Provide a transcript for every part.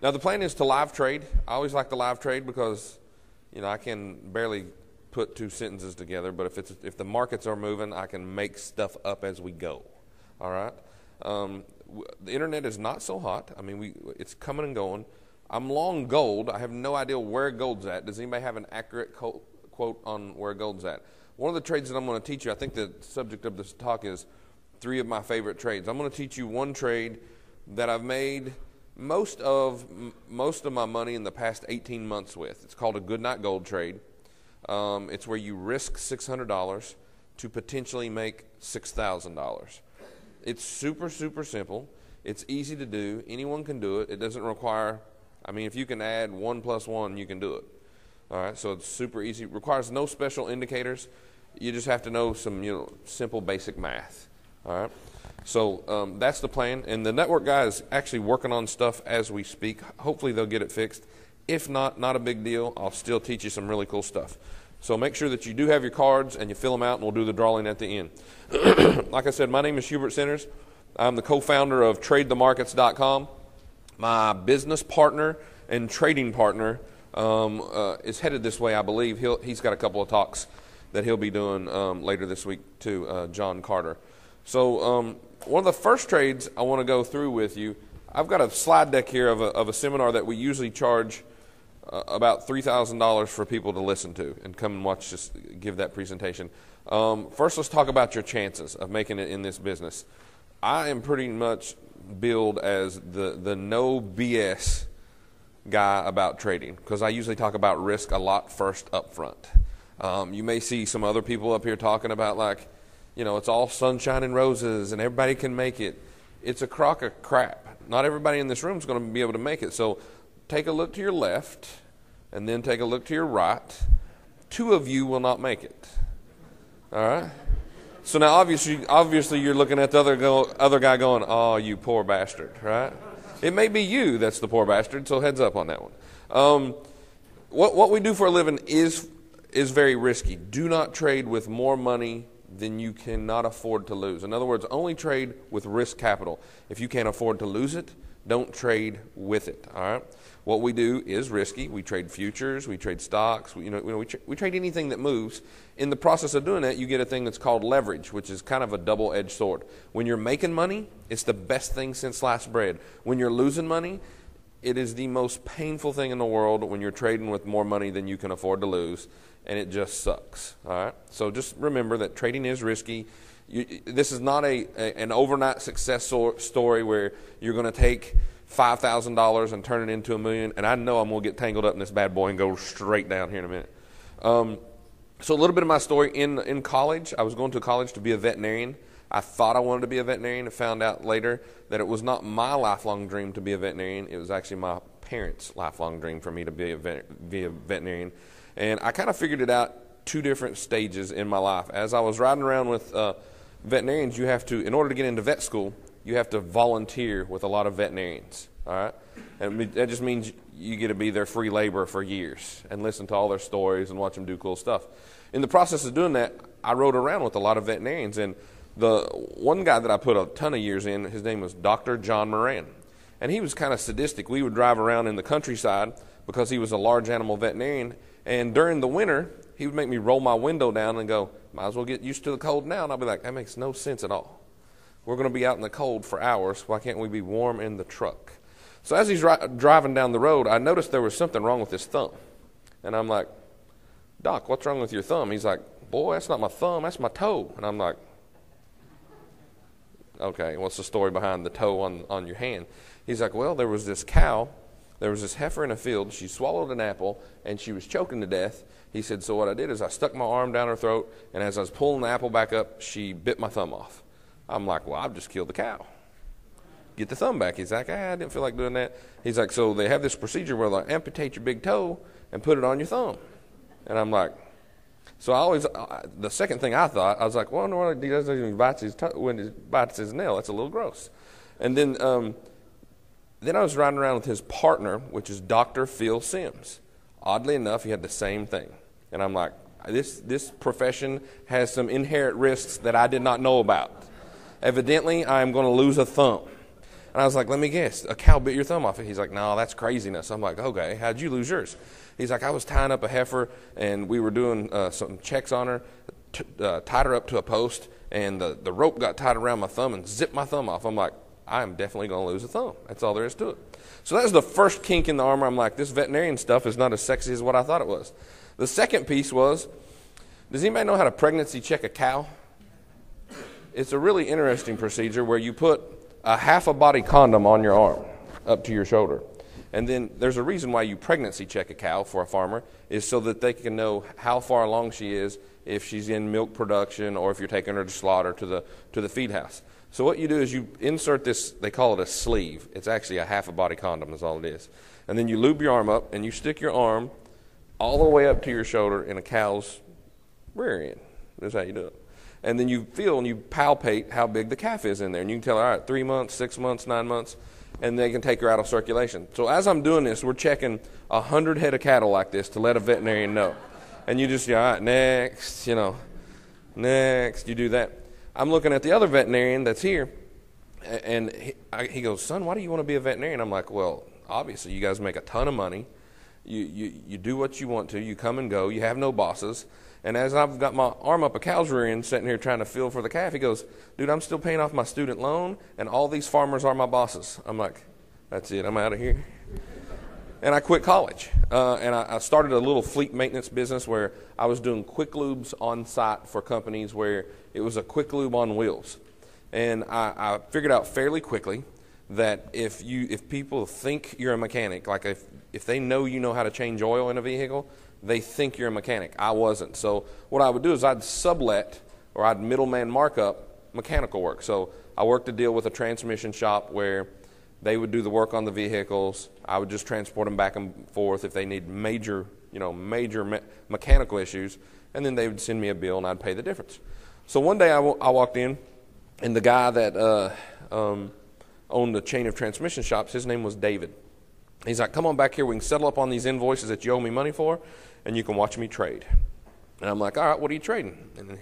Now, the plan is to live trade. I always like to live trade because, I can barely put two sentences together. But if the markets are moving, I can make stuff up as we go. All right. The internet is not so hot. I mean, it's coming and going. I'm long gold. I have no idea where gold's at. Does anybody have an accurate quote on where gold's at? One of the trades that I'm going to teach you, I think the subject of this talk is 3 of my favorite trades. I'm going to teach you one trade that I've made most of my money in the past 18 months with. It's called a good night gold trade. It's where you risk $600 to potentially make $6,000. It's super, super simple. It's easy to do. Anyone can do it. It doesn't require, if you can add 1 plus 1, you can do it. All right, so it's super easy. It requires no special indicators. You just have to know some, simple basic math. All right, so that's the plan. And the network guy is actually working on stuff as we speak. Hopefully they'll get it fixed. If not a big deal. I'll still teach you some really cool stuff. So make sure that you do have your cards and you fill them out, and we'll do the drawing at the end. Like I said, my name is Hubert Centers. I'm the co-founder of TradeTheMarkets.com. My business partner and trading partner is headed this way, I believe. He's got a couple of talks that he'll be doing later this week too, John Carter. So one of the first trades I want to go through with you, I've got a slide deck here of a seminar that we usually charge about $3,000 for people to listen to and come and watch us give that presentation. First, let's talk about your chances of making it in this business. I am pretty much billed as the no BS guy about trading because I usually talk about risk a lot first up front. You may see some other people up here talking about it's all sunshine and roses and everybody can make it. It's a crock of crap. Not everybody in this room is going to be able to make it. So take a look to your left and then take a look to your right. 2 of you will not make it. All right? So now obviously you're looking at the other guy going, oh, you poor bastard, right? It may be you that's the poor bastard, so heads up on that one. What we do for a living is very risky. Do not trade with more money than you cannot afford to lose. In other words, only trade with risk capital. If you can't afford to lose it, don't trade with it. All right. What we do is risky. We trade futures. We trade stocks. We trade anything that moves. In the process of doing that, you get a thing that's called leverage, which is kind of a double-edged sword. When you're making money, it's the best thing since sliced bread. When you're losing money, it is the most painful thing in the world when you're trading with more money than you can afford to lose, and it just sucks. All right. So just remember that trading is risky. This is not an overnight success story where you're going to take $5,000 and turn it into $1 million. And I know I'm going to get tangled up in this bad boy and go straight down here in a minute. So a little bit of my story in college. I was going to college to be a veterinarian. I thought I wanted to be a veterinarian. I found out later that it was not my lifelong dream to be a veterinarian. It was actually my parents' lifelong dream for me to be a veterinarian. And I kind of figured it out 2 different stages in my life. As I was riding around with veterinarians, you have to, in order to get into vet school, you have to volunteer with a lot of veterinarians, all right? And that just means you get to be their free labor for years and listen to all their stories and watch them do cool stuff. In the process of doing that, I rode around with a lot of veterinarians, and the one guy that I put a ton of years in, his name was Dr. John Moran, and he was kind of sadistic. We would drive around in the countryside because he was a large animal veterinarian, and during the winter, he would make me roll my window down and go, might as well get used to the cold now. And I'll be like, that makes no sense at all. We're going to be out in the cold for hours. Why can't we be warm in the truck? So as he's driving down the road, I noticed there was something wrong with his thumb. And I'm like, Doc, what's wrong with your thumb? He's like, boy, that's not my thumb, that's my toe. And I'm like, okay, what's the story behind the toe on your hand? He's like, well, there was this heifer in a field. She swallowed an apple, and she was choking to death. He said, so what I did is I stuck my arm down her throat, and as I was pulling the apple back up, she bit my thumb off. I'm like, well, I've just killed the cow. Get the thumb back. He's like, I didn't feel like doing that. He's like, so they have this procedure where they amputate your big toe and put it on your thumb. And I'm like, so the second thing I thought, I was like, well, no, he doesn't even bite his toe when he bites his nail. That's a little gross. And then I was riding around with his partner, which is Dr. Phil Sims. Oddly enough, he had the same thing. And I'm like, this profession has some inherent risks that I did not know about. Evidently, I'm going to lose a thumb. And I was like, let me guess, a cow bit your thumb off. He's like, no, that's craziness. I'm like, okay, how'd you lose yours? He's like, I was tying up a heifer, and we were doing some checks on her, tied her up to a post, and the rope got tied around my thumb and zipped my thumb off. I'm like, I'm definitely going to lose a thumb. That's all there is to it. So that was the first kink in the armor. I'm like, this veterinarian stuff is not as sexy as what I thought it was. The second piece was, does anybody know how to pregnancy check a cow? It's a really interesting procedure where you put a half a body condom on your arm up to your shoulder. And then there's a reason why you pregnancy check a cow for a farmer is so that they can know how far along she is, if she's in milk production or if you're taking her to slaughter to the feed house. So what you do is you insert this, they call it a sleeve. It's actually a half a body condom is all it is. And then you lube your arm up and you stick your arm all the way up to your shoulder in a cow's rear end. That's how you do it. And then you feel and you palpate how big the calf is in there. And you can tell her, all right, 3 months, 6 months, 9 months, and they can take her out of circulation. So as I'm doing this, we're checking 100 head of cattle like this to let a veterinarian know. And you just, all right, next, next, you do that. I'm looking at the other veterinarian that's here, and he goes, son, why do you want to be a veterinarian? I'm like, well, obviously, you guys make a ton of money. You do what you want to. You come and go. You have no bosses. And as I've got my arm up a cow's rear end sitting here trying to feel for the calf, he goes, dude, I'm still paying off my student loan, and all these farmers are my bosses. I'm like, that's it. I'm out of here. And I quit college. And I started a little fleet maintenance business where I was doing quick lubes on site for companies where it was a quick lube on wheels. And I figured out fairly quickly that if people think you're a mechanic, like if they know you know how to change oil in a vehicle, they think you're a mechanic. I wasn't. So what I would do is I'd sublet or I'd middleman markup mechanical work. So I worked a deal with a transmission shop where they would do the work on the vehicles. I would just transport them back and forth if they need major mechanical issues, and then they would send me a bill and I'd pay the difference. So one day I walked in, and the guy that owned the chain of transmission shops, his name was David. He's like, come on back here, we can settle up on these invoices that you owe me money for, and you can watch me trade. And I'm like, all right, what are you trading? And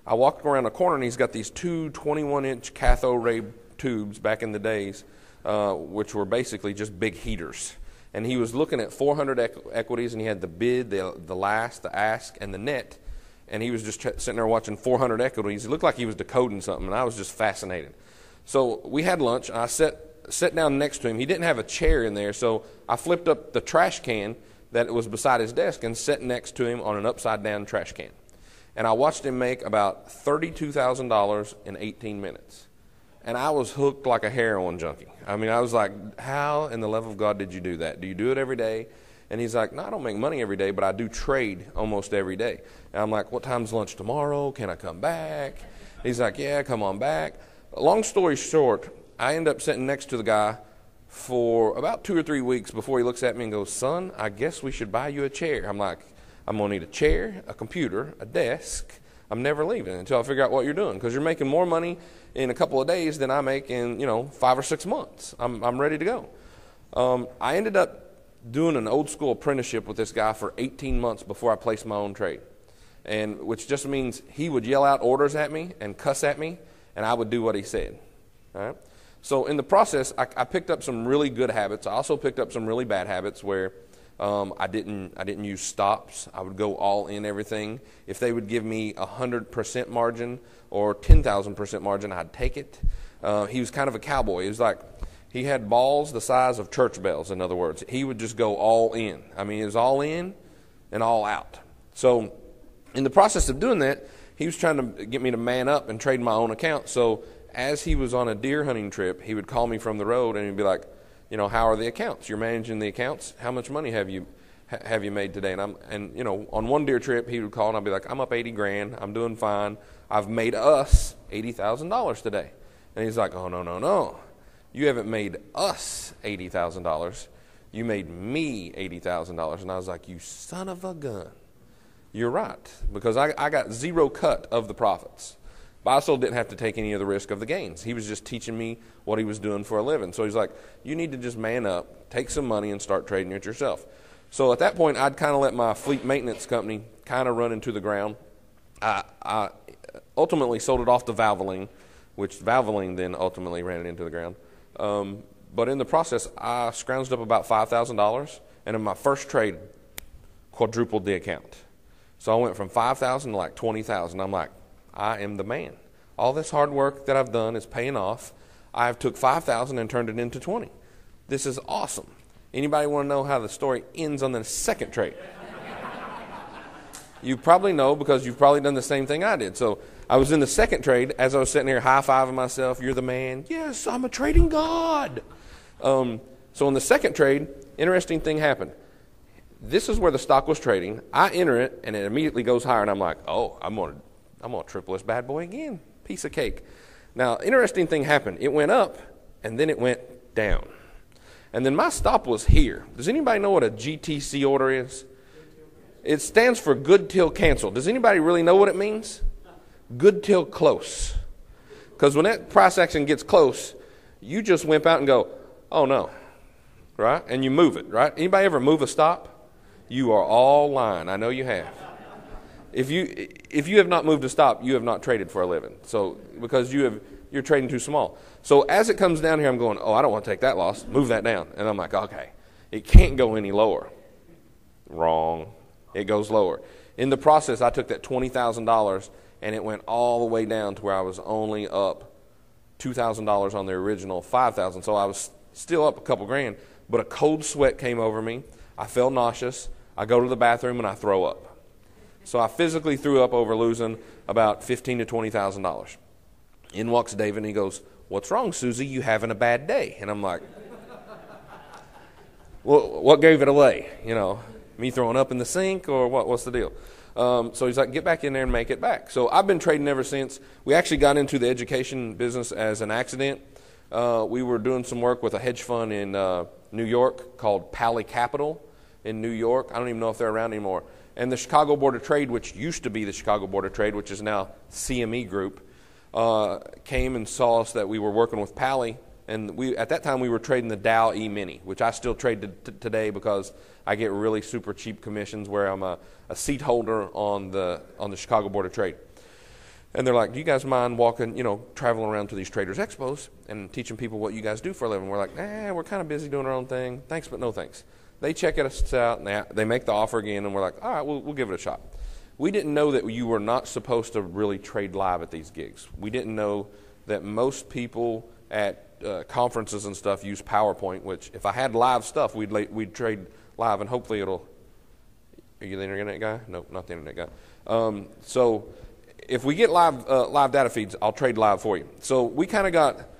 I walked around the corner, and he's got these two 21-inch cathode ray tubes back in the days, which were basically just big heaters. And he was looking at 400 equities, and he had the bid, the last, the ask, and the net. And he was just sitting there watching 400 equities. It looked like he was decoding something, and I was just fascinated. So we had lunch, and I sat down next to him. He didn't have a chair in there, so I flipped up the trash can that was beside his desk and sat next to him on an upside-down trash can. And I watched him make about $32,000 in 18 minutes. And I was hooked like a heroin junkie. I mean, I was like, how in the love of God did you do that? Do you do it every day? And he's like, no, I don't make money every day, but I do trade almost every day. And I'm like, what time's lunch tomorrow? Can I come back? He's like, yeah, come on back. Long story short, I end up sitting next to the guy for about 2 or 3 weeks before he looks at me and goes, son, I guess we should buy you a chair. I'm like, I'm going to need a chair, a computer, a desk. I'm never leaving until I figure out what you're doing, because you're making more money in a couple of days than I make in 5 or 6 months. I'm ready to go. I ended up doing an old school apprenticeship with this guy for 18 months before I placed my own trade, and which just means he would yell out orders at me and cuss at me, and I would do what he said. All right. So in the process, I picked up some really good habits. I also picked up some really bad habits where I didn't use stops. I would go all in everything. If they would give me 100% margin or 10,000% margin, I'd take it. He was kind of a cowboy. He was like, he had balls the size of church bells, in other words. He would just go all in. I mean, it was all in and all out. So in the process of doing that, he was trying to get me to man up and trade my own account. So as he was on a deer hunting trip, he would call me from the road and he'd be like, how are the accounts? You're managing the accounts. How much money have you made today? And on one deer trip, he would call and I'd be like, I'm up 80 grand. I'm doing fine. I've made us $80,000 today. And he's like, oh, no. You haven't made us $80,000. You made me $80,000. And I was like, you son of a gun. You're right, because I got zero cut of the profits. But I also didn't have to take any of the risk of the gains. He was just teaching me what he was doing for a living. So he's like, you need to just man up, take some money, and start trading it yourself. So at that point, I'd kind of let my fleet maintenance company kind of run into the ground. I ultimately sold it off to Valvoline, which Valvoline then ultimately ran it into the ground. But in the process, I scrounged up about $5,000, and in my first trade, quadrupled the account. So I went from 5,000 to like 20,000. I'm like, I am the man. All this hard work that I've done is paying off. I've took 5,000 and turned it into 20. This is awesome. Anybody want to know how the story ends on the second trade? You probably know because you've probably done the same thing I did. So I was in the second trade as I was sitting here high-fiving myself. You're the man. Yes, I'm a trading god. So in the second trade, interesting thing happened. This is where the stock was trading. I enter it, and it immediately goes higher, and I'm like, oh, I'm gonna triple this bad boy again. Piece of cake. Now, interesting thing happened. It went up, and then it went down. And then my stop was here. Does anybody know what a GTC order is? It stands for good till cancel. Does anybody really know what it means? Good till close. Because when that price action gets close, you just wimp out and go, oh no, right? And you move it, right? Anybody ever move a stop? You are all lying. I know you have. If you have not moved a stop, you have not traded for a living. So because you're trading too small. So as it comes down here, I'm going, oh, I don't want to take that loss. Move that down. And I'm like, okay, it can't go any lower. Wrong. It goes lower. In the process, I took that $20,000 and it went all the way down to where I was only up $2,000 on the original $5,000. So I was still up a couple grand, but a cold sweat came over me. I felt nauseous. I go to the bathroom and I throw up. So I physically threw up over losing about $15,000 to $20,000. In walks David and he goes, what's wrong, Susie? You having a bad day? And I'm like, well, what gave it away? You know, me throwing up in the sink or what? What's the deal? So he's like, get back in there and make it back. So I've been trading ever since. We actually got into the education business as an accident. We were doing some work with a hedge fund in New York called Pally Capital in New York. I don't even know if they're around anymore. And the Chicago Board of Trade, which used to be the Chicago Board of Trade, which is now CME Group, came and saw us that we were working with Pally. And at that time, we were trading the Dow E-mini, which I still trade today because I get really super cheap commissions where I'm a seat holder on the Chicago Board of Trade. And they're like, do you guys mind walking, traveling around to these traders' expos and teaching people what you guys do for a living? We're like, we're kind of busy doing our own thing. Thanks, but no thanks. They check us out, and they make the offer again, and we're like, all right, we'll give it a shot. We didn't know that you were not supposed to really trade live at these gigs. We didn't know that most people at conferences and stuff use PowerPoint, which if I had live stuff, we'd trade live, and hopefully it'll... Are you the internet guy? No, not the internet guy. So if we get live data feeds, I'll trade live for you. So we kind of got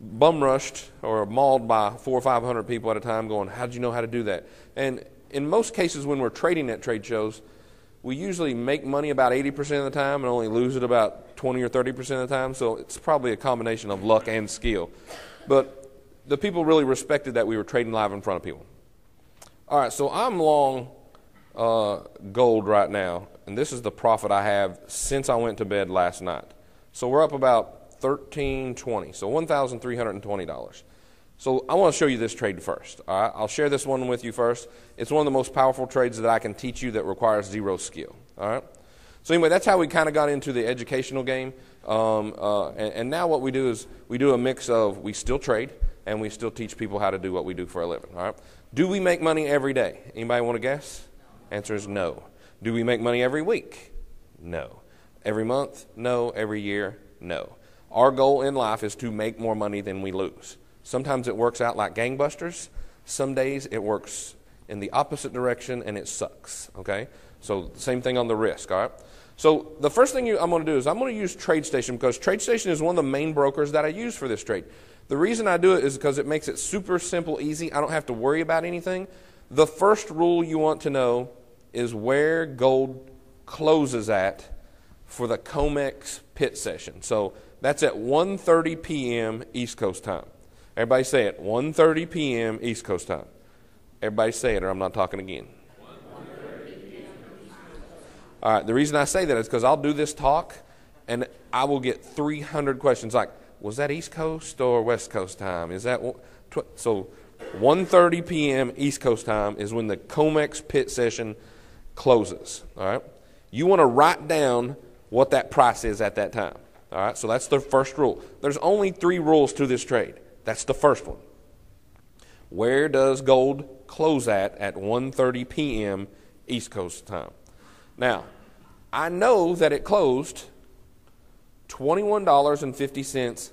bum rushed or mauled by 400 or 500 people at a time going, how'd you know how to do that? And in most cases when we're trading at trade shows, we usually make money about 80% of the time and only lose it about 20 or 30% of the time. So it's probably a combination of luck and skill. But the people really respected that we were trading live in front of people. All right, so I'm long gold right now, and this is the profit I have since I went to bed last night. So we're up about $1,320, so $1,320. So I want to show you this trade first. All right, I'll share this one with you first. It's one of the most powerful trades that I can teach you that requires zero skill. All right. So anyway, that's how we kind of got into the educational game. And now what we do is we do a mix of we still trade and we still teach people how to do what we do for a living. All right. Do we make money every day? Anybody want to guess? Answer is no. Do we make money every week? No. Every month? No. Every year? No. Our goal in life is to make more money than we lose. Sometimes it works out like gangbusters. Some days it works in the opposite direction and it sucks. Okay? So same thing on the risk. All right? So the first thing I'm going to do is I'm going to use TradeStation because TradeStation is one of the main brokers that I use for this trade. The reason I do it is because it makes it super simple, easy. I don't have to worry about anything. The first rule you want to know is where gold closes at for the COMEX pit session. So that's at 1:30 p.m. East Coast time. Everybody say it, 1:30 p.m. East Coast time. Everybody say it or I'm not talking again. All right, the reason I say that is because I'll do this talk and I will get 300 questions like, was that East Coast or West Coast time? Is that so 1:30 p.m. East Coast time is when the COMEX pit session closes. All right, you want to write down what that price is at that time. All right, so that's the first rule. There's only 3 rules to this trade. That's the first one. Where does gold close at 1:30 p.m. East Coast time? Now, I know that it closed $21.50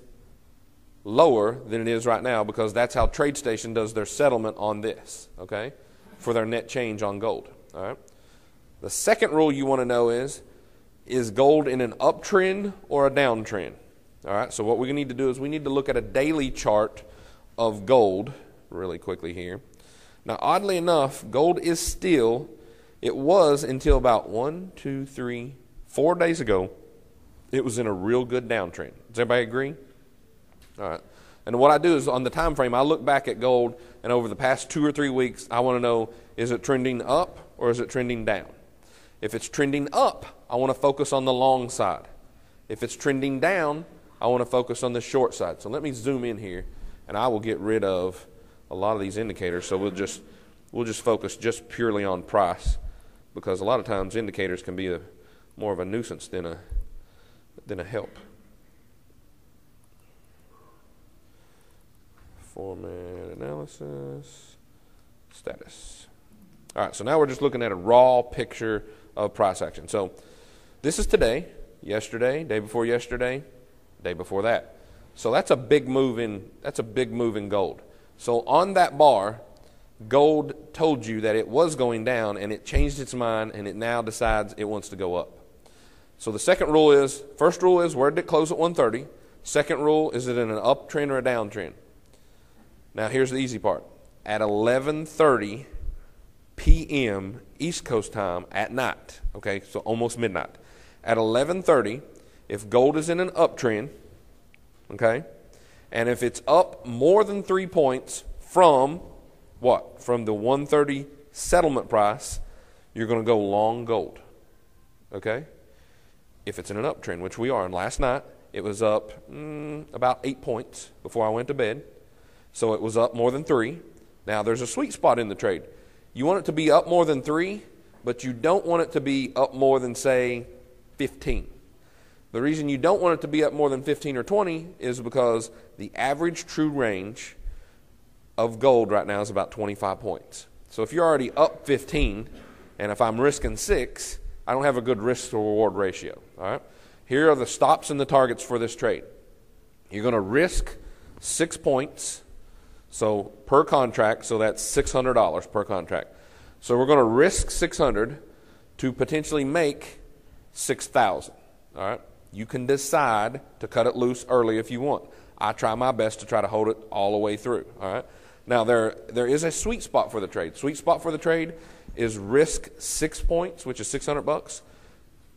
lower than it is right now because that's how TradeStation does their settlement on this, okay, for their net change on gold. All right. The second rule you want to know is gold in an uptrend or a downtrend? All right, so what we need to do is we need to look at a daily chart of gold really quickly here. Now, oddly enough, gold is still, it was until about 4 days ago, it was in a real good downtrend. Does everybody agree? All right. And what I do is on the time frame, I look back at gold, and over the past 2 or 3 weeks, I want to know, is it trending up or is it trending down? If it's trending up, I want to focus on the long side. If it's trending down, I want to focus on the short side. So let me zoom in here, and I will get rid of a lot of these indicators. So we'll just focus just purely on price, because a lot of times indicators can be more of a nuisance than a help. Format analysis, status. All right, so now we're just looking at a raw picture of price action. So this is today, yesterday, day before yesterday, day before that. So that's a big move in gold. So on that bar, gold told you that it was going down, and it changed its mind, and it now decides it wants to go up. So the first rule is where did it close at 1:30? Second rule, is it in an uptrend or a downtrend? Now here's the easy part. At 11:30 p.m. East Coast time at night, okay, so almost midnight. At 11:30, if gold is in an uptrend, okay, and if it's up more than 3 points from what? From the 1:30 settlement price, you're going to go long gold, okay? If it's in an uptrend, which we are. And last night, it was up about 8 points before I went to bed. So it was up more than 3. Now, there's a sweet spot in the trade. You want it to be up more than 3, but you don't want it to be up more than, say, 15. The reason you don't want it to be up more than 15 or 20 is because the average true range of gold right now is about 25 points. So if you're already up 15, and if I'm risking 6, I don't have a good risk to reward ratio. All right. Here are the stops and the targets for this trade. You're going to risk 6 points, so per contract, so that's $600 per contract. So we're going to risk 600 to potentially make 6,000. All right. You can decide to cut it loose early if you want. I try my best to try to hold it all the way through. All right. Now there is a sweet spot for the trade. Sweet spot for the trade is risk 6 points, which is $600,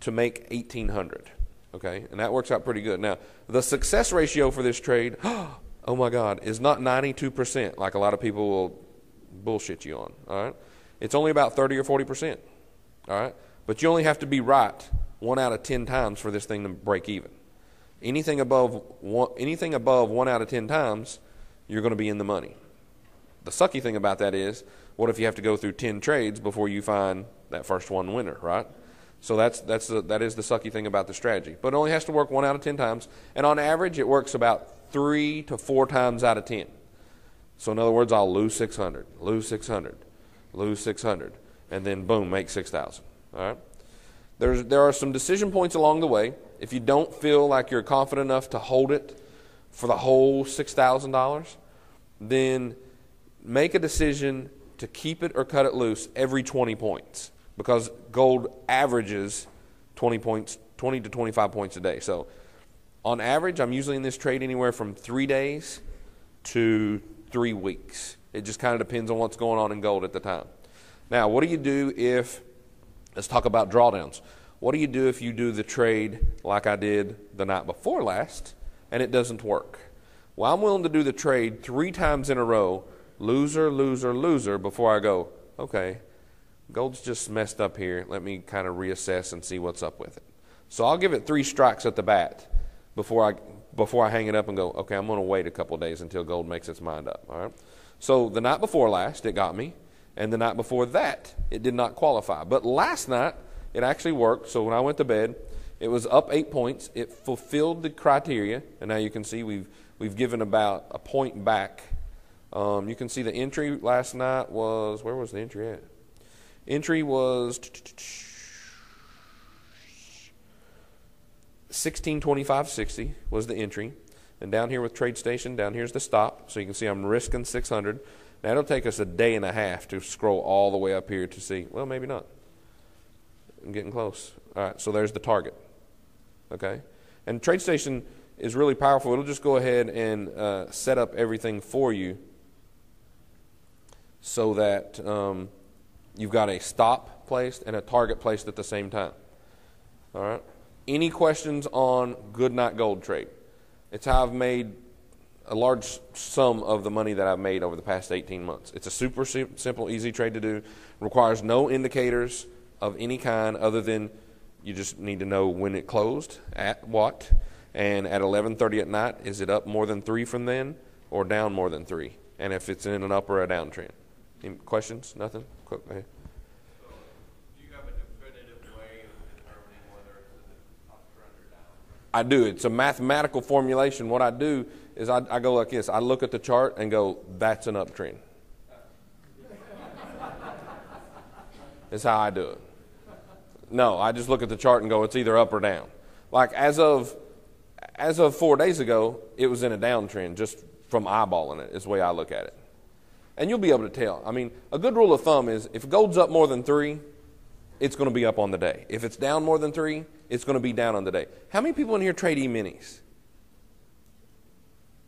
to make 1,800. Okay, and that works out pretty good. Now, the success ratio for this trade, oh my God, is not 92%, like a lot of people will bullshit you on. All right, it's only about 30 or 40%. All right, but you only have to be right 1 out of 10 times for this thing to break even. Anything above 1 out of 10 times, you're going to be in the money. The sucky thing about that is, what if you have to go through 10 trades before you find that first one winner, right? So that is the sucky thing about the strategy. But it only has to work 1 out of 10 times, and on average, it works about 3 to 4 times out of 10. So in other words, I'll lose 600, lose 600, lose 600, and then boom, make 6,000. All right. There are some decision points along the way. If you don't feel like you're confident enough to hold it for the whole $6,000, then make a decision to keep it or cut it loose every 20 points, because gold averages 20 to 25 points a day. So on average, I'm usually in this trade anywhere from 3 days to 3 weeks. It just kind of depends on what's going on in gold at the time. Now, what do you do if, let's talk about drawdowns. What do you do if you do the trade like I did the night before last and it doesn't work? Well, I'm willing to do the trade 3 times in a row, loser, loser, loser, before I go, okay, gold's just messed up here. Let me kind of reassess and see what's up with it. So I'll give it 3 strikes at the bat before I hang it up and go, okay, I'm going to wait a couple of days until gold makes its mind up. All right. So the night before last, it got me, and the night before that, it did not qualify. But last night, it actually worked. So when I went to bed, it was up 8 points. It fulfilled the criteria, and now you can see we've We've given about a point back. You can see the entry last night was, where was the entry at? Entry was 1625.60 was the entry. And down here with Trade Station, down here's the stop. So you can see I'm risking 600. Now it'll take us a day and a half to scroll all the way up here to see, well, maybe not. I'm getting close. All right, so there's the target. Okay? And Trade Station is really powerful. It'll just go ahead and set up everything for you so that you've got a stop placed and a target placed at the same time. All right? Any questions on good night gold trade? It's how I've made a large sum of the money that I've made over the past 18 months. It's a super simple, easy trade to do. Requires no indicators of any kind other than you just need to know when it closed, at what, and at 11:30 at night, is it up more than 3 from then or down more than 3? And if it's in an up or a downtrend. Any questions? Nothing? Go ahead. I do. It's a mathematical formulation. What I do is I go like this. I look at the chart and go, that's an uptrend. That's how I do it. No, I just look at the chart and go, it's either up or down. Like as of 4 days ago, it was in a downtrend just from eyeballing it is the way I look at it. And you'll be able to tell. I mean, a good rule of thumb is if gold's up more than 3, it's going to be up on the day. If it's down more than 3, it's going to be down on the day. How many people in here trade E-minis?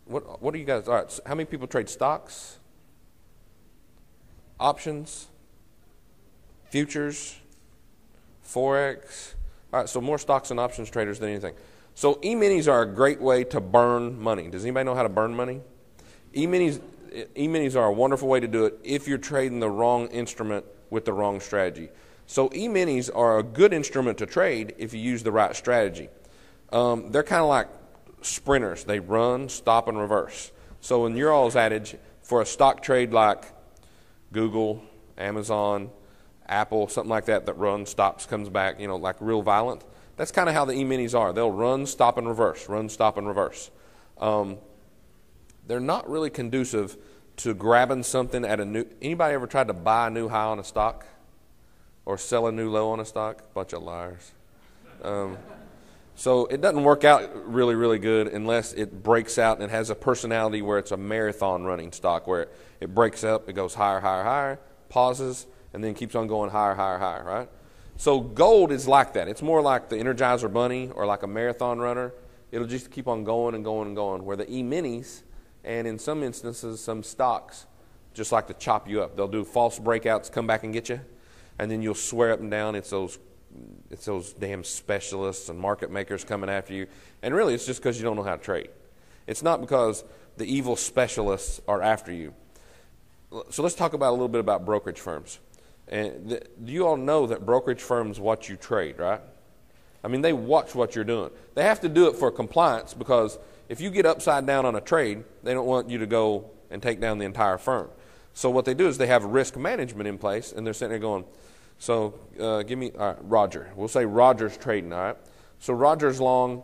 What do you guys? All right. So how many people trade stocks? Options? Futures? Forex? All right. So more stocks and options traders than anything. So E-minis are a great way to burn money. Does anybody know how to burn money? E-minis are a wonderful way to do it if you're trading the wrong instrument with the wrong strategy. So E-minis are a good instrument to trade if you use the right strategy. They're kind of like sprinters. They run, stop, and reverse. So in your all's adage, for a stock trade like Google, Amazon, Apple, something like that runs, stops, comes back, like real violent, that's kind of how the E-minis are. They'll run, stop, and reverse, run, stop, and reverse. They're not really conducive to grabbing something at a new... Anybody ever tried to buy a new high on a stock? Or sell a new low on a stock? Bunch of liars. So it doesn't work out really, really good unless it breaks out and it has a personality where it's a marathon running stock where it breaks up, it goes higher, higher, higher, pauses, and then keeps on going higher, higher, higher, right? So gold is like that. It's more like the Energizer Bunny or like a marathon runner. It'll just keep on going and going and going. Where the E-minis, and in some instances, some stocks, just like to chop you up. They'll do false breakouts, come back and get you. And then you'll swear up and down it's those damn specialists and market makers coming after you. And really, it's just because you don't know how to trade. It's not because the evil specialists are after you. So let's talk about a little bit about brokerage firms. And do you all know that brokerage firms watch you trade, right? I mean, they watch what you're doing. They have to do it for compliance because if you get upside down on a trade, they don't want you to go and take down the entire firm. So what they do is they have risk management in place, and they're sitting there going, so give me, all right, Roger. We'll say Roger's trading, all right? So Roger's long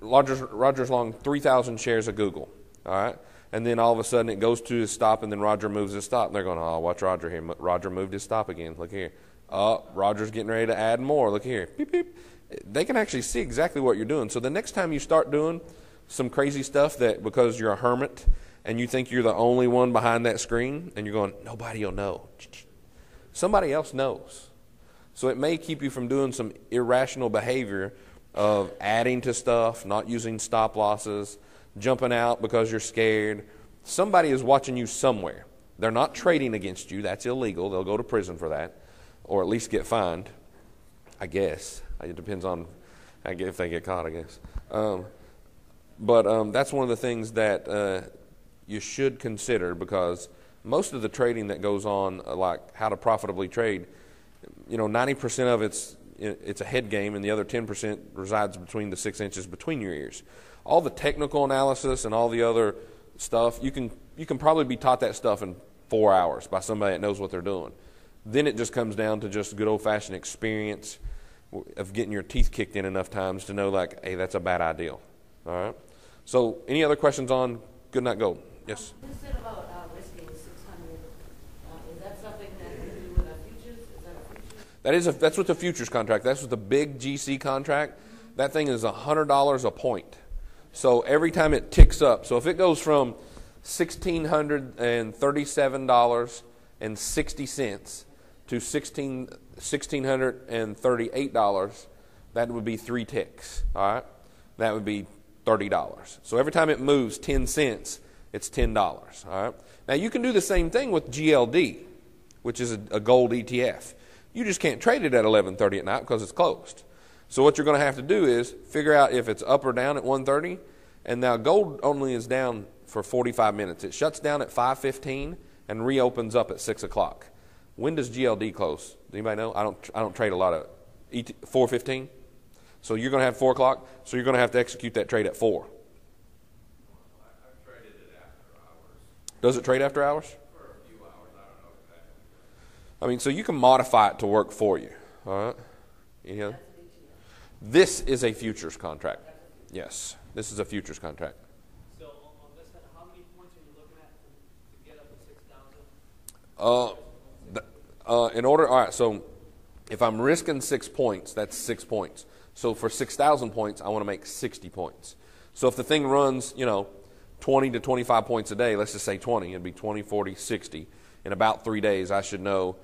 3,000 shares of Google, all right? And then all of a sudden it goes to his stop, and then Roger moves his stop. And they're going, oh, watch Roger here. Roger moved his stop again. Look here. Oh, Roger's getting ready to add more. Look here. Beep, beep. They can actually see exactly what you're doing. So the next time you start doing some crazy stuff that because you're a hermit and you think you're the only one behind that screen, and you're going, nobody will know. Somebody else knows. So it may keep you from doing some irrational behavior of adding to stuff, not using stop losses, jumping out because you're scared. Somebody is watching you somewhere. They're not trading against you. That's illegal. They'll go to prison for that, or at least get fined, I guess. It depends on if they get caught, I guess. But that's one of the things that you should consider, because most of the trading that goes on, like how to profitably trade, 90% of it's a head game, and the other 10% resides between the 6 inches between your ears. All the technical analysis and all the other stuff, you can probably be taught that stuff in 4 hours by somebody that knows what they're doing. Then it just comes down to just good old-fashioned experience of getting your teeth kicked in enough times to know, like, hey, that's a bad idea. All right? So any other questions on good night gold? Yes. You said about risking 600. Is that something that you do with a futures? Is that a futures? That's with the futures contract. That's with the big GC contract. That thing is $100 a point. So every time it ticks up, so if it goes from $1,637.60 to $1,638, that would be 3 ticks. All right, that would be $30. So every time it moves 10 cents, it's $10. All right. Now you can do the same thing with GLD, which is a gold ETF. You just can't trade it at 11:30 at night because it's closed. So what you're going to have to do is figure out if it's up or down at 1:30. And now gold only is down for 45 minutes. It shuts down at 5:15 and reopens up at 6 o'clock. When does GLD close? Does anybody know? I don't trade a lot of 4:15. So you're going to have 4 o'clock. So you're going to have to execute that trade at 4. I've traded it after hours. Does it trade after hours? For a few hours, I don't know exactly. I mean, so you can modify it to work for you. All right. Any other? This is a futures contract. Yes, this is a futures contract. So on this, how many points are you looking at to get up to 6,000? All right, so if I'm risking 6 points, that's 6 points. So for 6,000 points, I want to make 60 points. So if the thing runs, 20 to 25 points a day, let's just say 20, it'd be 20, 40, 60. In about 3 days, I should know,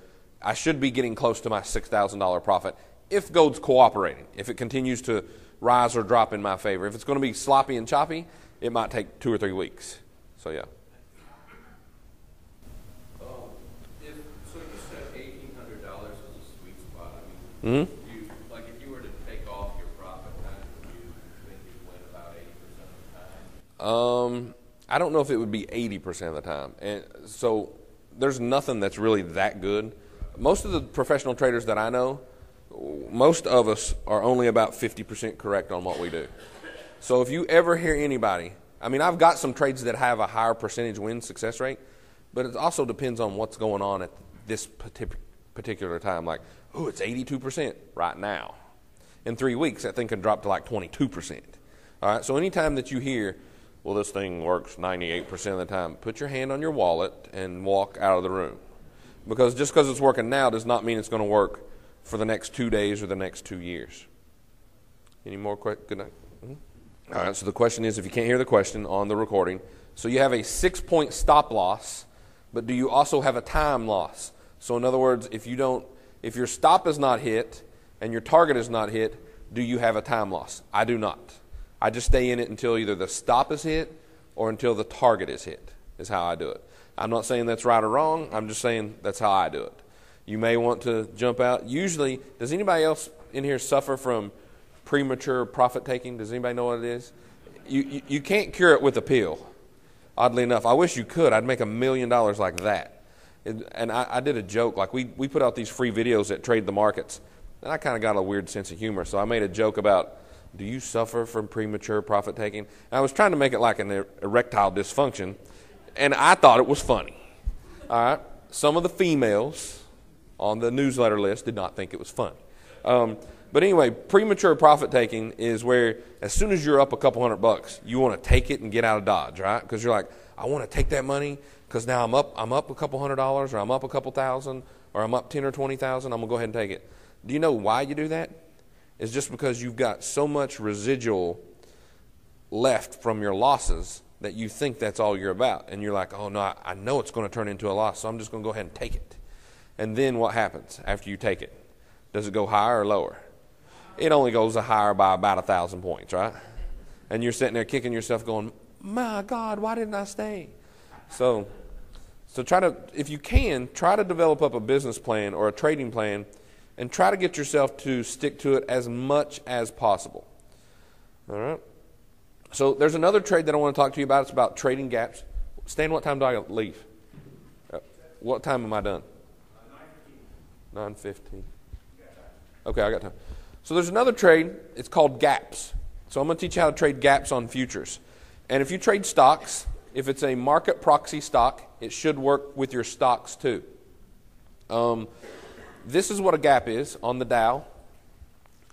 I should be getting close to my $6,000 profit if gold's cooperating. If it continues to rise or drop in my favor. If it's going to be sloppy and choppy, it might take 2 or 3 weeks. So yeah. So you said $1,800 was a sweet spot. I Mm-hmm. mean, if you were to take off your profit, would you think you'd win about 80% of the time? I don't know if it would be 80% of the time. And so there's nothing that's really that good. Most of the professional traders that I know, most of us are only about 50% correct on what we do. So if you ever hear anybody, I mean, I've got some trades that have a higher percentage win success rate, but it also depends on what's going on at this particular time. Like, it's 82% right now. In 3 weeks, that thing can drop to like 22%. All right, so anytime that you hear, well, this thing works 98% of the time, put your hand on your wallet and walk out of the room. Because just because it's working now does not mean it's going to work for the next 2 days or the next 2 years. Any more questions? Good night. Mm-hmm. All right, so the question is, if you can't hear the question on the recording, so you have a 6-point stop loss, but do you also have a time loss? So in other words, if your stop is not hit and your target is not hit, do you have a time loss? I do not. I just stay in it until either the stop is hit or until the target is hit, is how I do it. I'm not saying that's right or wrong. I'm just saying that's how I do it. You may want to jump out. Usually, does anybody else in here suffer from premature profit taking? Does anybody know what it is? You can't cure it with a pill, oddly enough. I wish you could. I'd make $1 million like that. And I did a joke. Like we put out these free videos that trade the markets. And I kind of got a weird sense of humor. So I made a joke about, do you suffer from premature profit taking? And I was trying to make it like an erectile dysfunction. And I thought it was funny. All right. Some of the females on the newsletter list did not think it was funny. But anyway, premature profit taking is where as soon as you're up a couple $100, you want to take it and get out of Dodge, right? Because you're like, I want to take that money because now I'm up a couple $100, or I'm up a couple thousand, or I'm up 10 or 20,000. I'm gonna go ahead and take it. Do you know why you do that? It's just because you've got so much residual left from your losses that you think that's all you're about, and you're like, oh no, I know it's going to turn into a loss, so I'm just going to go ahead and take it. And then what happens after you take it? Does it go higher or lower? It only goes higher by about 1,000 points, right? And you're sitting there kicking yourself going, my God, why didn't I stay? So try to, if you can, try to develop up a business plan or a trading plan and try to get yourself to stick to it as much as possible. All right? So there's another trade that I want to talk to you about. It's about trading gaps. Stan, what time do I leave? What time am I done? 9:15. Okay, I got time. So there's another trade. It's called gaps. So I'm going to teach you how to trade gaps on futures. And if you trade stocks, if it's a market proxy stock, it should work with your stocks too. This is what a gap is on the Dow,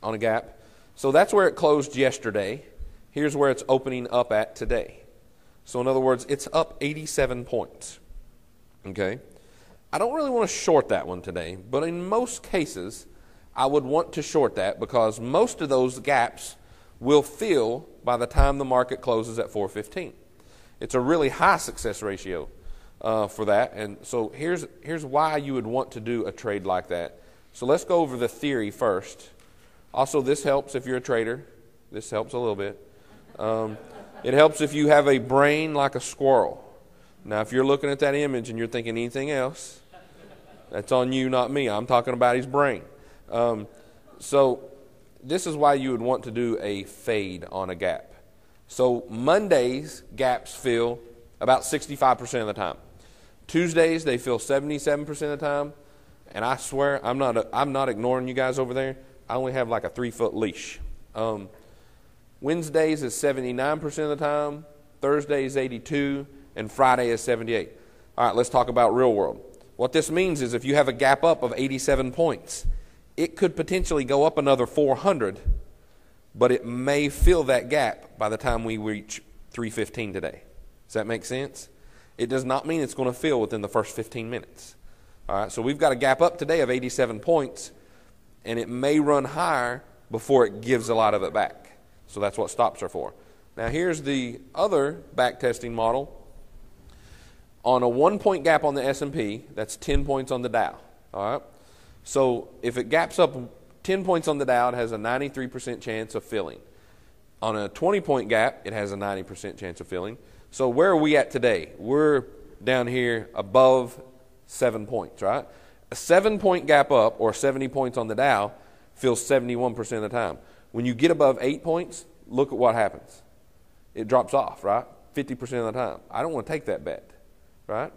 on a gap. So that's where it closed yesterday. here's where it's opening up at today. So in other words, it's up 87 points. Okay? I don't really want to short that one today, but in most cases, I would want to short that because most of those gaps will fill by the time the market closes at 4:15. It's a really high success ratio for that, and so here's why you would want to do a trade like that. So let's go over the theory first. Also, this helps if you're a trader. This helps a little bit. It helps if you have a brain like a squirrel. Now, if you're looking at that image and you're thinking anything else, that's on you, not me. I'm talking about his brain. So this is why you would want to do a fade on a gap. So Mondays, gaps fill about 65% of the time. Tuesdays, they fill 77% of the time. And I swear, I'm not ignoring you guys over there. I only have like a 3-foot leash. Wednesdays is 79% of the time. Thursday is 82%. And Friday is 78%. All right, let's talk about real world. What this means is if you have a gap up of 87 points, it could potentially go up another 400, but it may fill that gap by the time we reach 3:15 today. Does that make sense? It does not mean it's going to fill within the first 15 minutes. All right, so we've got a gap up today of 87 points, and it may run higher before it gives a lot of it back. So that's what stops are for. Now here's the other back testing model. On a 1-point gap on the S&P, that's 10 points on the Dow. All right. So if it gaps up 10 points on the Dow, it has a 93% chance of filling. On a 20-point gap, it has a 90% chance of filling. So where are we at today? We're down here above 7 points, right? A 7-point gap up, or 70 points on the Dow, fills 71% of the time. When you get above 8 points, look at what happens. It drops off, right? 50% of the time. I don't want to take that bet, right?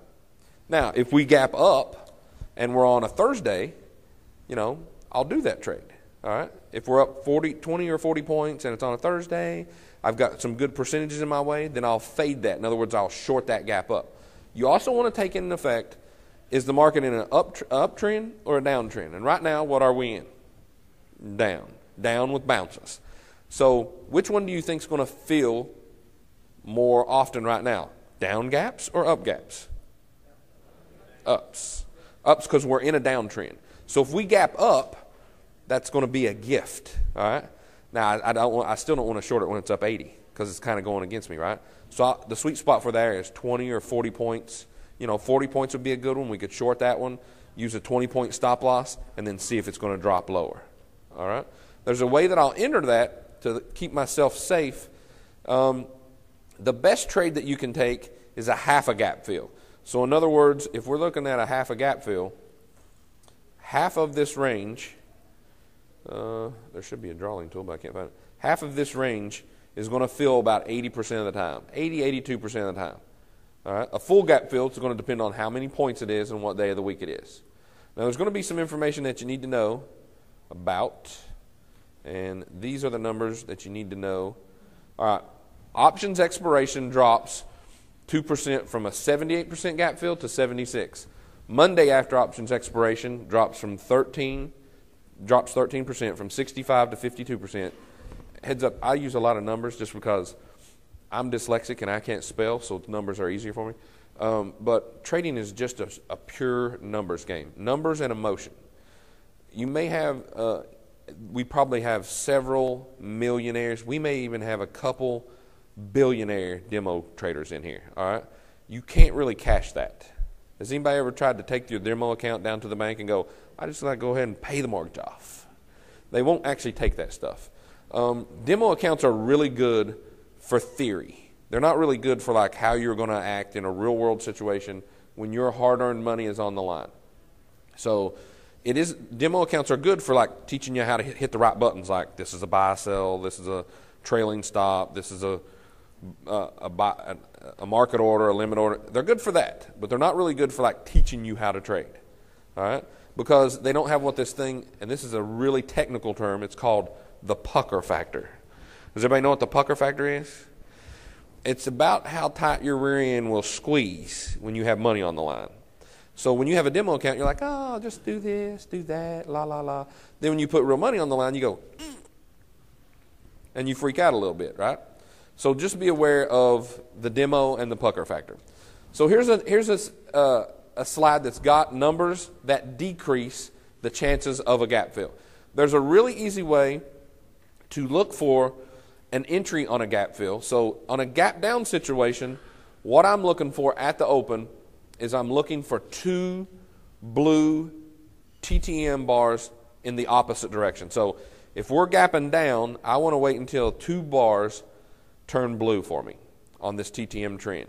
Now, if we gap up and we're on a Thursday, I'll do that trade, all right? If we're up 20 or 40 points and it's on a Thursday, I've got some good percentages in my way, then I'll fade that. In other words, I'll short that gap up. You also want to take into effect, is the market in an uptrend or a downtrend? And right now, what are we in? Down with bounces. So which one do you think is going to fill more often right now? Down gaps or up gaps? Ups. Ups because we're in a downtrend. So if we gap up, that's going to be a gift, all right? Now, I still don't want to short it when it's up 80 because it's kind of going against me, right? So the sweet spot for that is 20 or 40 points. 40 points would be a good one. We could short that one, use a 20-point stop loss, and then see if it's going to drop lower, all right? There's a way that I'll enter that to keep myself safe. The best trade that you can take is a half a gap fill. So in other words, if we're looking at a half a gap fill, half of this range, there should be a drawing tool, but I can't find it. Half of this range is going to fill about 80% of the time, 82% of the time. All right? A full gap fill is going to depend on how many points it is and what day of the week it is. Now there's going to be some information that you need to know about, and these are the numbers that you need to know. All right. Options expiration drops 2% from a 78% gap fill to 76%. Monday after options expiration drops 13% from 65 to 52%. Heads up, I use a lot of numbers just because I'm dyslexic and I can't spell, so numbers are easier for me. But trading is just a pure numbers game. Numbers and emotion. You may have, we probably have several millionaires. We may even have a couple billionaire demo traders in here, all right? You can't really cash that. Has anybody ever tried to take your demo account down to the bank and go, I just like to go ahead and pay the mortgage off? They won't actually take that stuff. Demo accounts are really good for theory. They're not really good for like how you're going to act in a real world situation when your hard-earned money is on the line. So demo accounts are good for like teaching you how to hit the right buttons, like this is a buy sell, this is a trailing stop, this is a market order, a limit order. They're good for that, but they're not really good for like teaching you how to trade, all right? Because they don't have what this thing, and this is a really technical term, it's called the pucker factor. Does everybody know what the pucker factor is? It's about how tight your rear end will squeeze when you have money on the line. So when you have a demo account, you're like, oh, I'll just do this, do that, la, la, la. Then when you put real money on the line, you go, and you freak out a little bit, right? So just be aware of the demo and the pucker factor. So here's a slide that's got numbers that decrease the chances of a gap fill. There's a really easy way to look for an entry on a gap fill. So on a gap down situation, what I'm looking for at the open is I'm looking for 2 blue TTM bars in the opposite direction. So if we're gapping down, I want to wait until 2 bars turn blue for me on this TTM trend.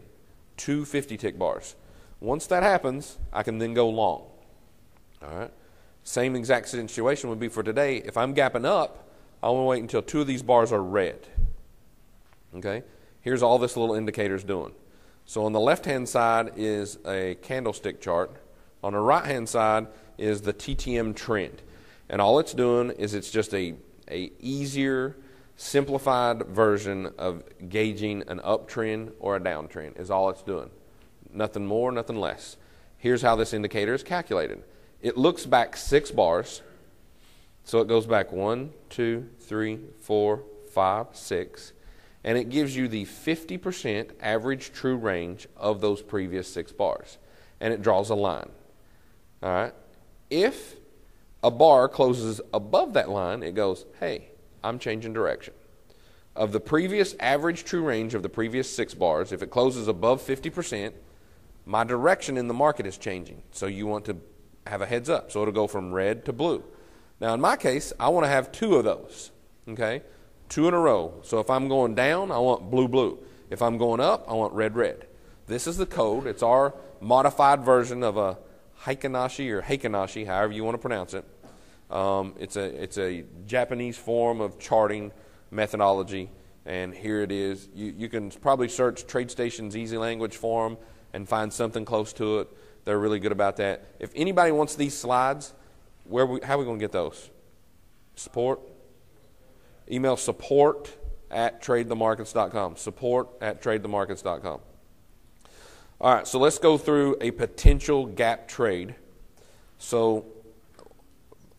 2 50-tick bars. Once that happens, I can then go long. All right. Same exact situation would be for today. If I'm gapping up, I want to wait until 2 of these bars are red. Okay. Here's all this little indicator's doing. So on the left-hand side is a candlestick chart. On the right-hand side is the TTM trend. And all it's doing is it's just a easier, simplified version of gauging an uptrend or a downtrend is all it's doing. Nothing more, nothing less. Here's how this indicator is calculated. It looks back 6 bars. So it goes back 1, 2, 3, 4, 5, 6. And it gives you the 50% average true range of those previous 6 bars. And it draws a line. All right. If a bar closes above that line, it goes, hey, I'm changing direction. Of the previous average true range of the previous 6 bars, if it closes above 50%, my direction in the market is changing. So you want to have a heads up. So it'll go from red to blue. Now in my case, I want to have 2 of those. Okay? 2 in a row. So if I'm going down, I want blue, blue. If I'm going up, I want red, red. This is the code. It's our modified version of a Heikinashi or Heikinashi, however you want to pronounce it. It's a Japanese form of charting methodology, and here it is. You can probably search TradeStation's Easy Language Forum and find something close to it. They're really good about that. If anybody wants these slides, how are we going to get those? Support? Email support@tradethemarkets.com. Support@tradethemarkets.com. All right, so let's go through a potential gap trade. So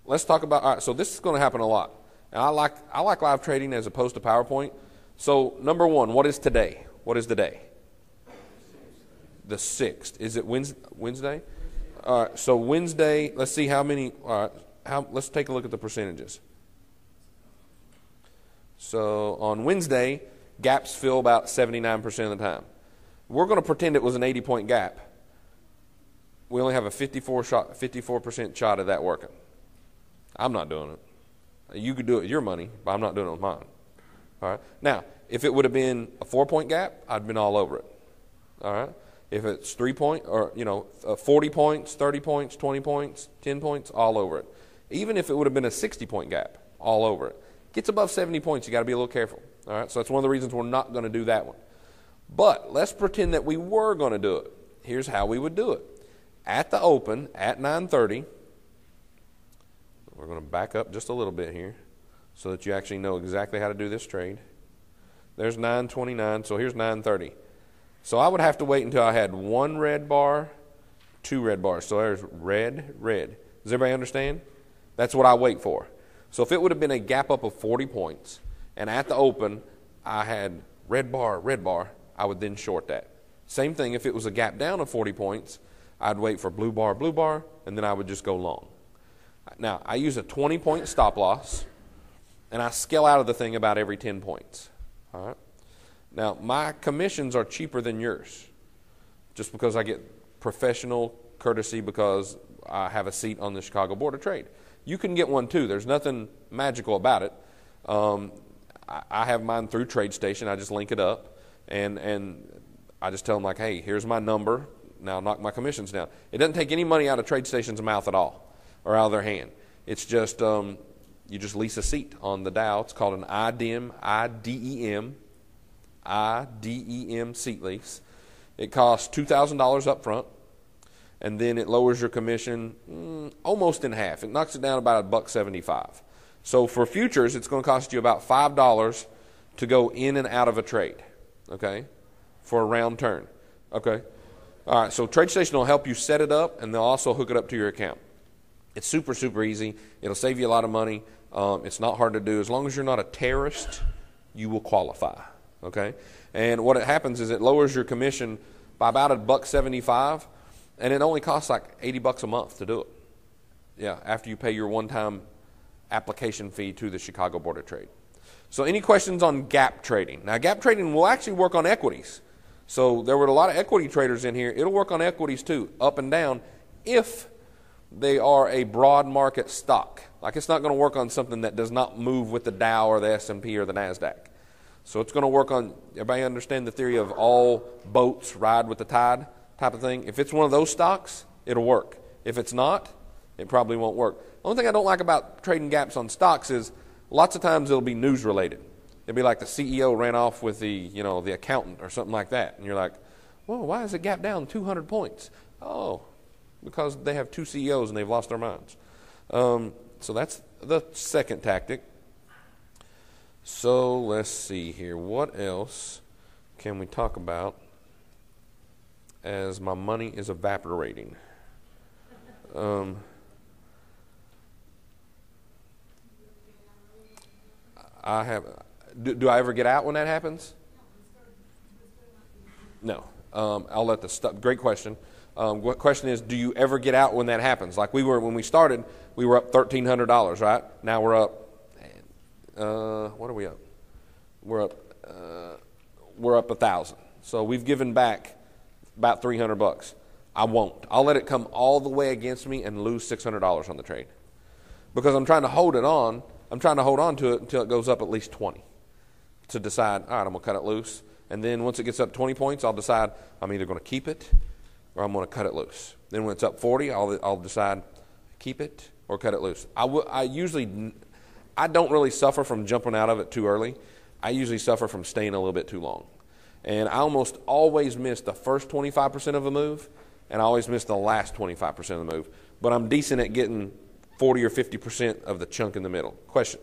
let's talk about, all right, so this is going to happen a lot. And I like live trading as opposed to PowerPoint. So number 1, what is today? What is the day? The 6th. Is it Wednesday? All right, so Wednesday, let's see how many, all right, let's take a look at the percentages. So on Wednesday, gaps fill about 79% of the time. We're going to pretend it was an 80-point gap. We only have a 54% shot of that working. I'm not doing it. You could do it with your money, but I'm not doing it with mine. All right. Now, if it would have been a 4-point gap, I'd been all over it. All right. If it's 3-point or 40 points, 30 points, 20 points, 10 points, all over it. Even if it would have been a 60-point gap, all over it. Gets above 70 points, you got to be a little careful. All right. So that's one of the reasons we're not going to do that one. But let's pretend that we were going to do it. Here's how we would do it. At the open, at 9:30, we're going to back up just a little bit here so that you actually know exactly how to do this trade. There's 9:29, so here's 9:30. So I would have to wait until I had 1 red bar, 2 red bars. So there's red, red. Does everybody understand? That's what I wait for. So if it would have been a gap up of 40 points, and at the open I had red bar, I would then short that. Same thing if it was a gap down of 40 points, I'd wait for blue bar, and then I would just go long. Now, I use a 20-point stop loss, and I scale out of the thing about every 10 points. All right. Now, my commissions are cheaper than yours just because I get professional courtesy because I have a seat on the Chicago Board of Trade. You can get one too. There's nothing magical about it. I have mine through TradeStation. I just link it up. And I just tell them, like, hey, here's my number. Now knock my commissions down. It doesn't take any money out of TradeStation's mouth at all or out of their hand. It's just you just lease a seat on the Dow. It's called an IDEM seat lease. It costs $2,000 up front, and then it lowers your commission almost in half. It knocks it down about $1.75. So for futures, it's going to cost you about $5 to go in and out of a trade. Okay, for a round turn. Okay, all right. So TradeStation will help you set it up, and they'll also hook it up to your account. It's super, super easy. It'll save you a lot of money. It's not hard to do. As long as you're not a terrorist, you will qualify. okay? And what it happens is it lowers your commission by about $1.75, and it only costs like $80 a month to do it. Yeah, after you pay your one-time application fee to the Chicago Board of Trade. So any questions on gap trading? Now, gap trading will actually work on equities. So there were a lot of equity traders in here. It'll work on equities too, up and down, if they are a broad market stock. Like, it's not going to work on something that does not move with the Dow or the S&P or the NASDAQ. So it's going to work on, everybody understand the theory of all boats ride with the tide type of thing? If it's one of those stocks, it'll work. If it's not, it probably won't work. The only thing I don't like about trading gaps on stocks is lots of times it'll be news related. It'll be like the CEO ran off with the accountant or something like that. And you're like, well, why is the gap down 200 points? Oh, because they have two CEOs and they've lost their minds. So that's the second tactic. So let's see here. What else can we talk about as my money is evaporating? I have. Do I ever get out when that happens? No. I'll let the great question. What question is, do you ever get out when that happens? Like when we started, we were up $1,300, right? Now we're up. What are we up? We're up 1,000. So we've given back about $300. I won't. I'll let it come all the way against me and lose $600 on the trade, because I'm trying to hold it on. I'm trying to hold on to it until it goes up at least 20 to decide, all right, I'm going to cut it loose. And then once it gets up 20 points, I'll decide I'm either going to keep it or I'm going to cut it loose. Then when it's up 40, I'll decide keep it or cut it loose. I don't really suffer from jumping out of it too early. I usually suffer from staying a little bit too long. And I almost always miss the first 25% of a move, and I always miss the last 25% of the move. But I'm decent at getting 40 or 50% of the chunk in the middle. Question.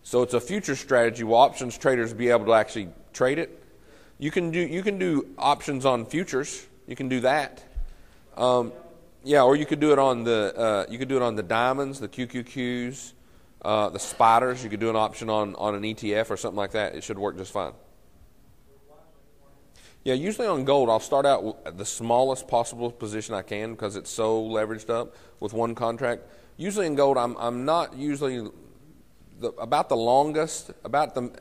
So it's a future strategy. Will options traders be able to actually trade it? You can do options on futures. You can do that. Yeah, or you could do it on the diamonds, the QQQs, the spiders. You could do an option on an ETF or something like that. It should work just fine. Yeah, usually on gold, I'll start out with the smallest possible position I can because it's so leveraged up with one contract. Usually in gold, I'm not usually about the longest,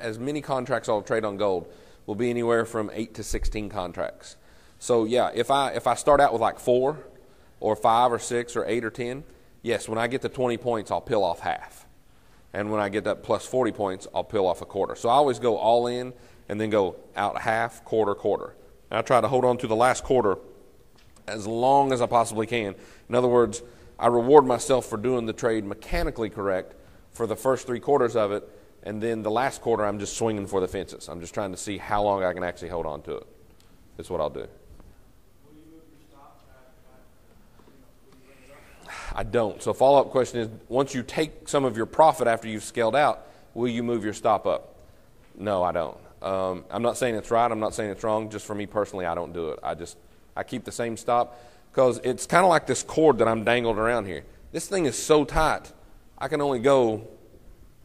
as many contracts I'll trade on gold will be anywhere from 8 to 16 contracts. So yeah, if I start out with like 4 or 5 or 6 or 8 or 10, yes, when I get to 20 points, I'll peel off half. And when I get that plus 40 points, I'll peel off a quarter. So I always go all in and then go out half, quarter. And I try to hold on to the last quarter as long as I possibly can. In other words, I reward myself for doing the trade mechanically correct for the first 3 quarters of it, and then the last quarter I'm just swinging for the fences. I'm just trying to see how long I can actually hold on to it. That's what I'll do. I don't. So follow-up question is, once you take some of your profit after you've scaled out, will you move your stop up? No, I don't. I'm not saying it's right. I'm not saying it's wrong. Just for me personally, I don't do it. I keep the same stop because it's kind of like this cord that I'm dangled around here. This thing is so tight, I can only go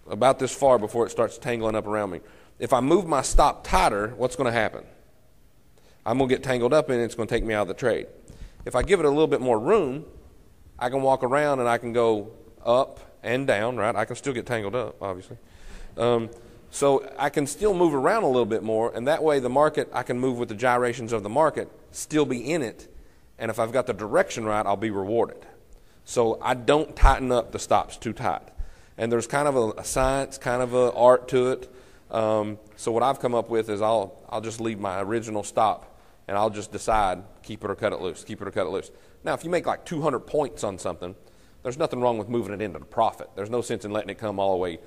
about this far before it starts tangling up around me. If I move my stop tighter, what's going to happen? I'm going to get tangled up in it. It's going to take me out of the trade. If I give it a little bit more room, I can walk around and I can go up and down, right? I can still get tangled up, obviously. So I can still move around a little bit more, and that way the market, I can move with the gyrations of the market, still be in it, and if I've got the direction right, I'll be rewarded. So I don't tighten up the stops too tight. And there's kind of a science, kind of an art to it. So what I've come up with is I'll just leave my original stop, and I'll just decide, keep it or cut it loose, keep it or cut it loose. Now, if you make like 200 points on something, there's nothing wrong with moving it into the profit. There's no sense in letting it come all the way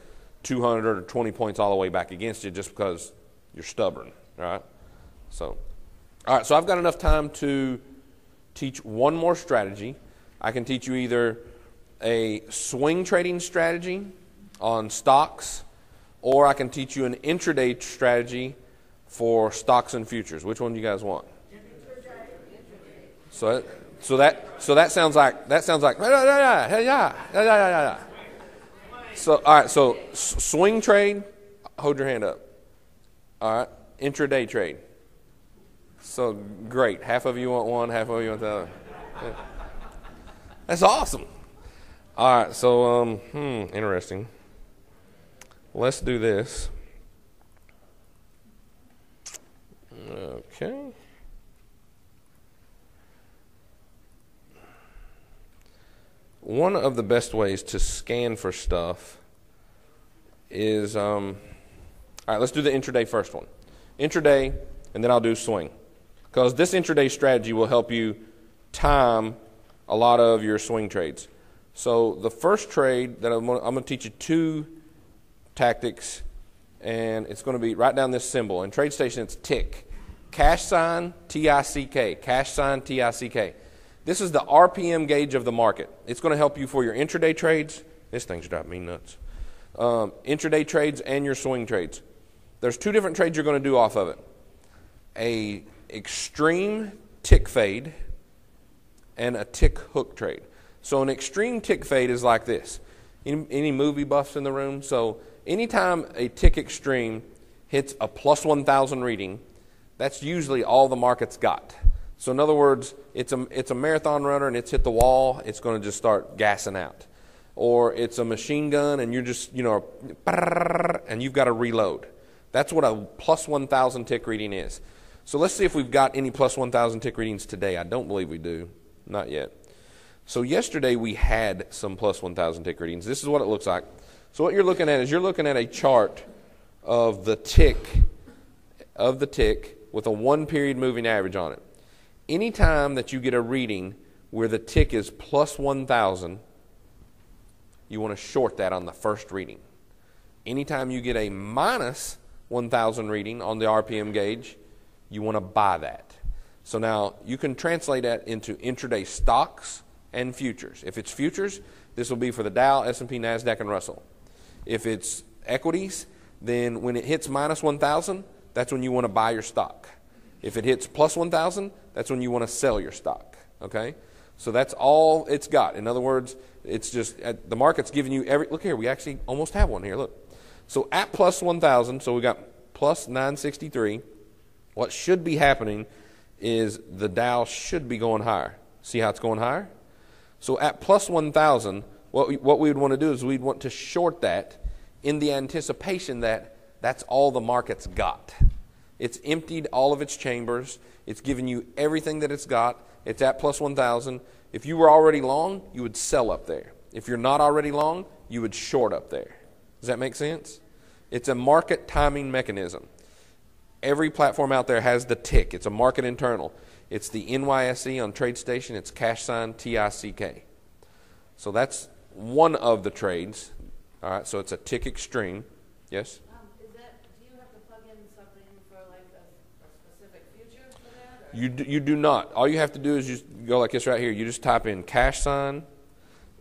200 or 20 points all the way back against you just because you're stubborn, right? So, all right, so I've got enough time to teach one more strategy. I can teach you either a swing trading strategy on stocks, or I can teach you an intraday strategy for stocks and futures. Which one do you guys want? So that sounds like So all right, so swing trade, hold your hand up. All right, intraday trade. So great. Half of you want one, half of you want the other. Yeah. That's awesome. All right, so interesting. Let's do this. Okay. One of the best ways to scan for stuff is, all right, let's do the intraday first one. Intraday, and then I'll do swing. Because this intraday strategy will help you time a lot of your swing trades. So the first trade that I'm going to teach you two tactics, and it's going to be write down this symbol. In TradeStation, it's tick. Cash sign, T-I-C-K. Cash sign, T-I-C-K. This is the RPM gauge of the market. It's going to help you for your intraday trades. This thing's driving me nuts. Intraday trades and your swing trades. There's two different trades you're going to do off of it. A extreme tick fade and a tick hook trade. So an extreme tick fade is like this. Any movie buffs in the room? So anytime a tick extreme hits a plus 1,000 reading, that's usually all the market's got. So in other words, it's a marathon runner and it's hit the wall, it's going to just start gassing out. Or it's a machine gun and you're just, and you've got to reload. That's what a plus 1,000 tick reading is. So let's see if we've got any plus 1,000 tick readings today. I don't believe we do. Not yet. So yesterday we had some plus 1,000 tick readings. This is what it looks like. So what you're looking at is you're looking at a chart of the tick with a 1 period moving average on it. Anytime that you get a reading where the tick is plus 1,000, you want to short that on the first reading. Anytime you get a minus 1,000 reading on the RPM gauge, you want to buy that. So now you can translate that into intraday stocks and futures. If it's futures, this will be for the Dow, S&P, NASDAQ, and Russell. If it's equities, then when it hits minus 1,000, that's when you want to buy your stock. If it hits plus 1,000, that's when you want to sell your stock. Okay? So that's all it's got. In other words, it's just the market's giving you look here, we actually almost have one here. Look. So at plus 1,000, so we got plus 963. What should be happening is the Dow should be going higher. See how it's going higher? So at plus 1,000, what we would want to do is we'd want to short that in the anticipation that that's all the market's got. It's emptied all of its chambers. It's given you everything that it's got. It's at plus 1,000. If you were already long, you would sell up there. If you're not already long, you would short up there. Does that make sense? It's a market timing mechanism. Every platform out there has the tick. It's a market internal. It's the NYSE on TradeStation. It's cash sign TICK. So that's one of the trades. All right, so it's a tick extreme. Yes? Do you have to plug in something for like a specific future for that? You do not. All you have to do is just go like this right here. You just type in cash sign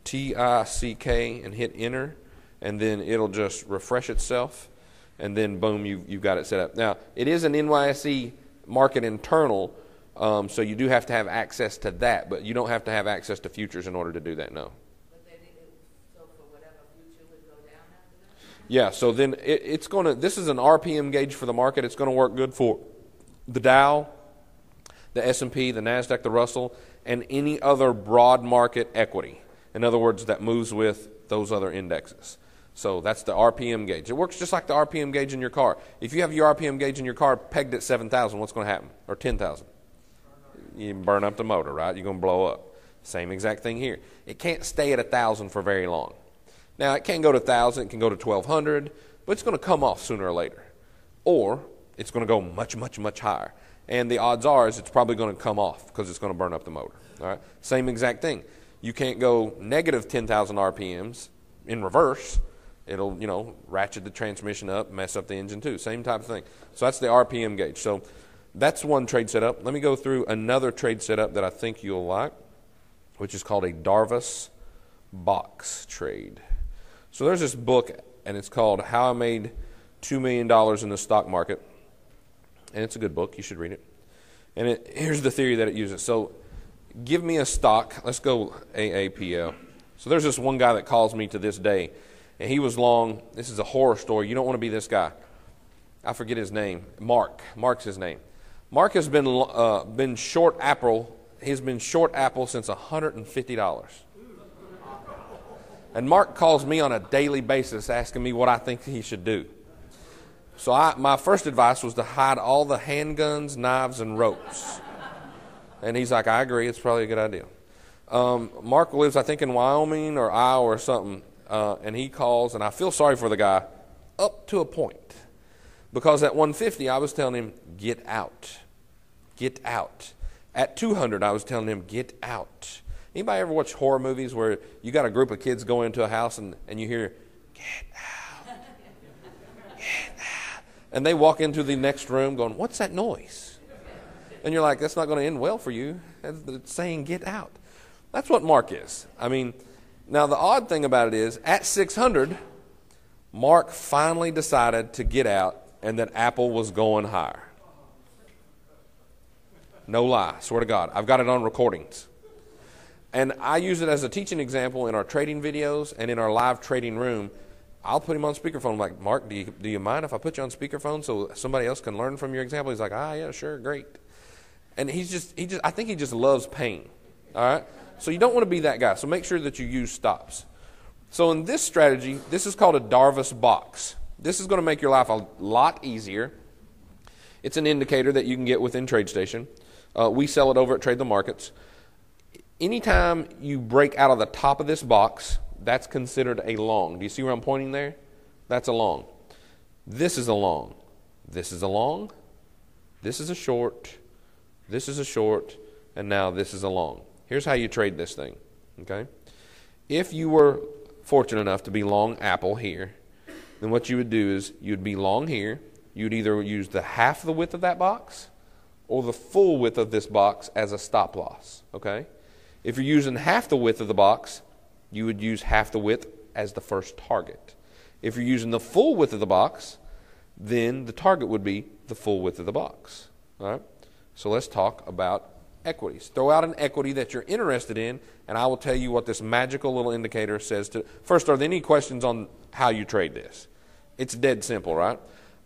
TICK and hit enter, and then it'll just refresh itself, and then boom, you've got it set up. Now, it is an NYSE market internal, so you do have to have access to that, but you don't have to have access to futures in order to do that, no. But then so for whatever future would go down after that? Yeah, so then it's going to, this is an RPM gauge for the market. It's going to work good for the Dow, the S&P, the NASDAQ, the Russell, and any other broad market equity. In other words, that moves with those other indexes. So that's the RPM gauge. It works just like the RPM gauge in your car. If you have your RPM gauge in your car pegged at 7,000, what's going to happen? Or 10,000? You burn up the motor, right? You're going to blow up. Same exact thing here. It can't stay at 1,000 for very long. Now, it can go to 1,000, it can go to 1,200, but it's going to come off sooner or later. Or it's going to go much, much, much higher. And the odds are is it's probably going to come off because it's going to burn up the motor. All right? Same exact thing. You can't go negative 10,000 RPMs in reverse. It'll, ratchet the transmission up, mess up the engine too. Same type of thing. So that's the RPM gauge. So that's one trade setup. Let me go through another trade setup that I think you'll like, which is called a Darvas box trade. So there's this book, and it's called How I Made $2 Million in the Stock Market. And it's a good book. You should read it. And here's the theory that it uses. So give me a stock. Let's go AAPL. So there's this one guy that calls me to this day, and he was long. This is a horror story. You don't want to be this guy. I forget his name. Mark's his name. Mark has been short Apple. He's been short Apple since $150. And Mark calls me on a daily basis asking me what I think he should do. So my first advice was to hide all the handguns, knives, and ropes. And he's like, I agree, it's probably a good idea. Mark lives, I think, in Wyoming or Iowa or something. And he calls, and I feel sorry for the guy up to a point. Because at 150, I was telling him, get out. Get out. At 200, I was telling him, get out. Anybody ever watch horror movies where you got a group of kids go into a house and you hear, get out. Get out. And they walk into the next room going, what's that noise? And you're like, that's not going to end well for you. It's saying get out. That's what Mark is. I mean, now the odd thing about it is, at 600, Mark finally decided to get out and that Apple was going higher. No lie, swear to God. I've got it on recordings. And I use it as a teaching example in our trading videos and in our live trading room. I'll put him on speakerphone. I'm like, Mark, do you mind if I put you on speakerphone so somebody else can learn from your example? He's like, yeah, sure, great. And I think he just loves pain. All right? So you don't want to be that guy. So make sure that you use stops. So in this strategy, this is called a Darvas box. This is going to make your life a lot easier. It's an indicator that you can get within TradeStation. We sell it over at Trade the Markets. Anytime you break out of the top of this box, that's considered a long. Do you see where I'm pointing there? That's a long. This is a long. This is a long. This is a short. This is a short. And now this is a long. Here's how you trade this thing. Okay? If you were fortunate enough to be long Apple here, then what you would do is you'd be long here. You'd either use the half the width of that box or the full width of this box as a stop loss. Okay? If you're using half the width of the box, you would use half the width as the first target. If you're using the full width of the box, then the target would be the full width of the box. All right? So let's talk about equities. Throw out an equity that you're interested in, and I will tell you what this magical little indicator says to. First, are there any questions on how you trade this? It's dead simple, right?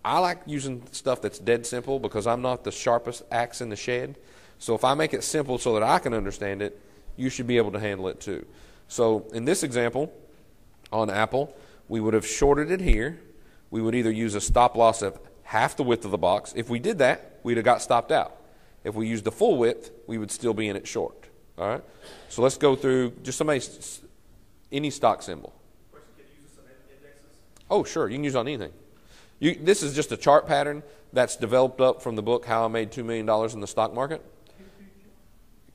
I like using stuff that's dead simple because I'm not the sharpest axe in the shed. So if I make it simple so that I can understand it, you should be able to handle it too. So in this example, on Apple, we would have shorted it here. We would either use a stop loss of half the width of the box. If we did that, we'd have got stopped out. If we used the full width, we would still be in it short. All right? So let's go through just any stock symbol. Question, can you use this on indexes? Oh, sure. You can use it on anything. This is just a chart pattern that's developed up from the book How I Made $2 Million in the Stock Market.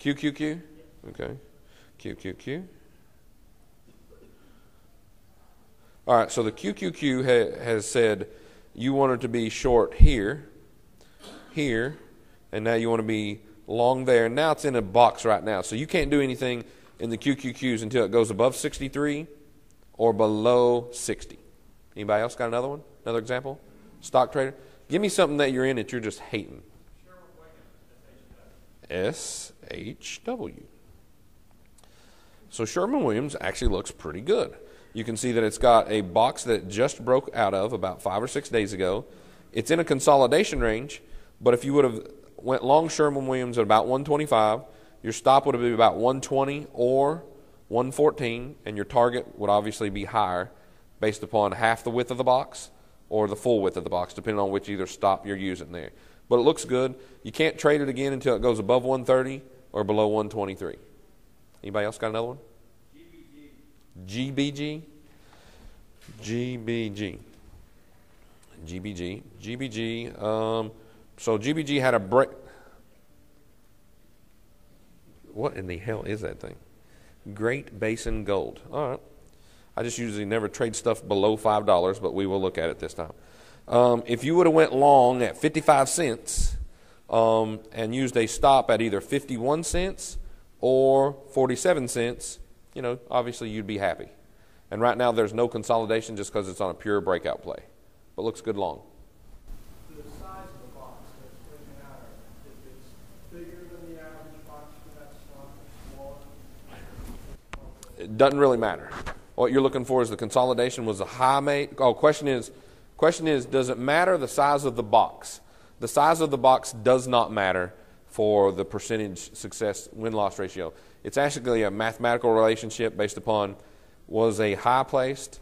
QQQ? Okay. QQQ. All right, so the QQQ has said you wanted to be short here, here, and now you want to be long there. Now it's in a box right now. So you can't do anything in the QQQs until it goes above 63 or below 60. Anybody else got another one? Another example? Stock trader? Give me something that you're in that you're just hating. SHW. So Sherwin-Williams actually looks pretty good. You can see that it's got a box that it just broke out of about 5 or 6 days ago. It's in a consolidation range, but if you would have went long Sherwin-Williams at about 125, your stop would have been about 120 or 114, and your target would obviously be higher based upon half the width of the box or the full width of the box, depending on which either stop you're using there. But it looks good. You can't trade it again until it goes above 130 or below 123. Anybody else got another one? GBG? GBG. GBG. GBG. So GBG had a break. What in the hell is that thing? Great Basin Gold. All right. I just usually never trade stuff below $5, but we will look at it this time. If you would have went long at 55 cents and used a stop at either 51 cents or 47 cents, obviously you'd be happy. And right now there's no consolidation just because it's on a pure breakout play. But looks good long. The size of the box that's breaking out, if it's bigger than the average box for that stock, smaller? It doesn't really matter. What you're looking for is the consolidation. Was the high made? Oh, question is, Question is, does it matter the size of the box? The size of the box does not matter for the percentage success win-loss ratio. It's actually a mathematical relationship based upon was a high placed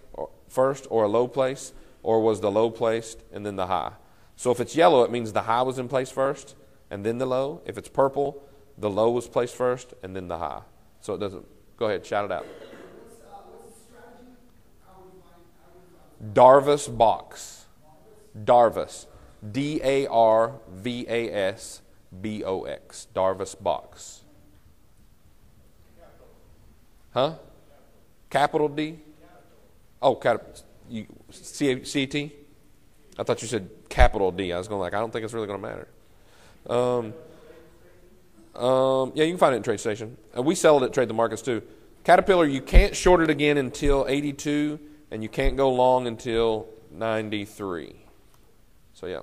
first or a low place, or was the low placed and then the high. So if it's yellow, it means the high was in place first and then the low. If it's purple, the low was placed first and then the high. So it doesn't, go ahead, shout it out. What's the strategy? Darvas box. Darvas. D-A-R-V-A-S-B-O-X. Darvas box. Huh? Capital D? Oh, C-T? I thought you said capital D. I was going I don't think it's really going to matter. Yeah, you can find it in Trade Station. We sell it at Trade the Markets too. Caterpillar, you can't short it again until 82, and you can't go long until 93. So, yeah.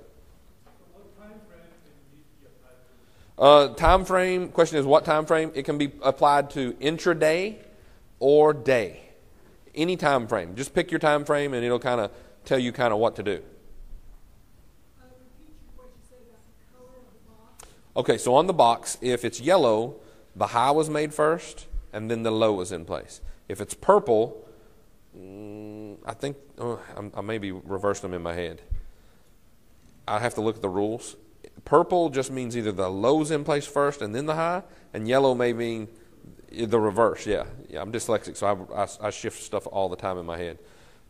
Time frame, question is what time frame? It can be applied to intraday or day. Any time frame. Just pick your time frame and it'll kind of tell you kind of what to do. Okay, so on the box, if it's yellow, the high was made first and then the low was in place. If it's purple, I think, I maybe reversed them in my head. I have to look at the rules. Purple just means either the low's in place first and then the high, and yellow may mean the reverse. Yeah, I'm dyslexic, so I shift stuff all the time in my head.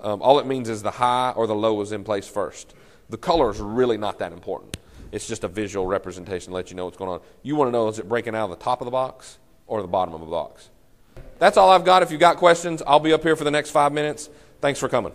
All it means is the high or the low is in place first. The color is really not that important. It's just a visual representation to let you know what's going on. You want to know, is it breaking out of the top of the box or the bottom of the box? That's all I've got. If you've got questions, I'll be up here for the next 5 minutes. Thanks for coming.